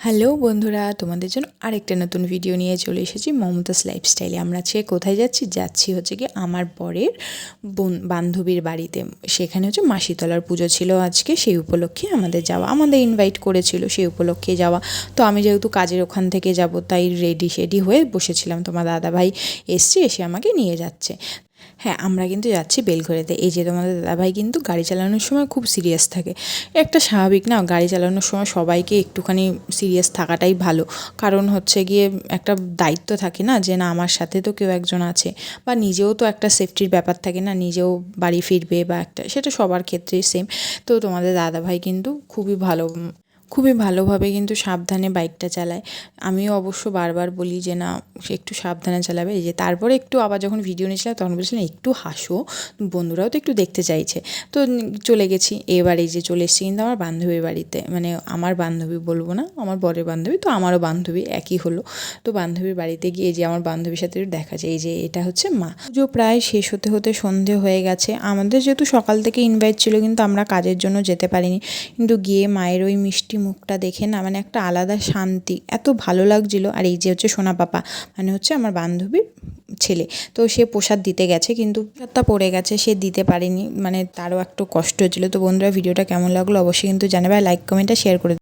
Hello বন্ধুরা, তোমাদের জন্য আরেকটা নতুন ভিডিও নিয়ে চলে এসেছি মমতাজ লাইফস্টাইলে। আমরা আজকে কোথায় যাচ্ছি হচ্ছে কি আমার বরের বান্ধবীর বাড়িতে। সেখানে হচ্ছে মাসিতলার পুজো ছিল আজকে, সেই উপলক্ষে আমাদের যাওয়া, আমাদের ইনভাইট করেছিল সেই উপলক্ষে যাওয়া। তো আমি যেহেতু কাজের ওখান থেকে যাব তাই রেডি হয়ে বসেছিলাম। তোমার দাদাভাই এসে আমাকে নিয়ে যাচ্ছে। হ্যাঁ, আমরা কিন্তু যাচ্ছি বেলঘড়িয়াতে। এই যে তোমাদের দাদাভাই কিন্তু গাড়ি চালানোর সময় খুব সিরিয়াস থাকে। একটা স্বাভাবিক না, গাড়ি চালানোর সময় সবাইকে একটুখানি সিরিয়াস থাকাটাই ভালো। কারণ হচ্ছে গিয়ে একটা দায়িত্ব থাকে না, যে না আমার সাথে তো কেউ একজন আছে, বা নিজেও তো একটা সেফটির ব্যাপার থাকে না, নিজেও বাড়ি ফিরবে বা একটা, সেটা সবার ক্ষেত্রেই সেম। তো তোমাদের দাদাভাই কিন্তু খুবই ভালোভাবে কিন্তু সাবধানে বাইকটা চালায়। আমিও অবশ্য বারবার বলি যে না সে একটু সাবধানে চালাবে। এই যে তারপরে একটু আবার যখন ভিডিও নিয়েছিলাম তখন বলছিলাম একটু হাসো, বন্ধুরাও তো একটু দেখতে চাইছে। তো চলে গেছি। এবার এই যে চলে এসেছি কিন্তু আমার বান্ধবীর বাড়িতে, মানে আমার বান্ধবী বলবো না, আমার বরের বান্ধবী, তো আমারও বান্ধবী একই হলো। তো বান্ধবীর বাড়িতে গিয়ে যে আমার বান্ধবীর সাথে দেখা যায়, এই যে এটা হচ্ছে মা। পুজো প্রায় শেষ হতে হতে সন্ধে হয়ে গেছে। আমাদের যেহেতু সকাল থেকে ইনভাইট ছিল কিন্তু আমরা কাজের জন্য যেতে পারিনি, কিন্তু গিয়ে মায়ের ওই মিষ্টি মুখটা দেখে না মানে একটা আলাদা শান্তি, এত ভালো লাগছিল। আর এই যে হচ্ছে সোনা পাপা, মানে হচ্ছে আমার বান্ধবীর ছেলে, তো সে প্রসাদ দিতে গেছে কিন্তু প্রসাদটা পড়ে গেছে, সে দিতে পারেনি, মানে তারও একটু কষ্ট হচ্ছিলো। তো বন্ধুরা, ভিডিওটা কেমন লাগলো অবশ্যই কিন্তু জানাবে, লাইক কমেন্টটা শেয়ার করে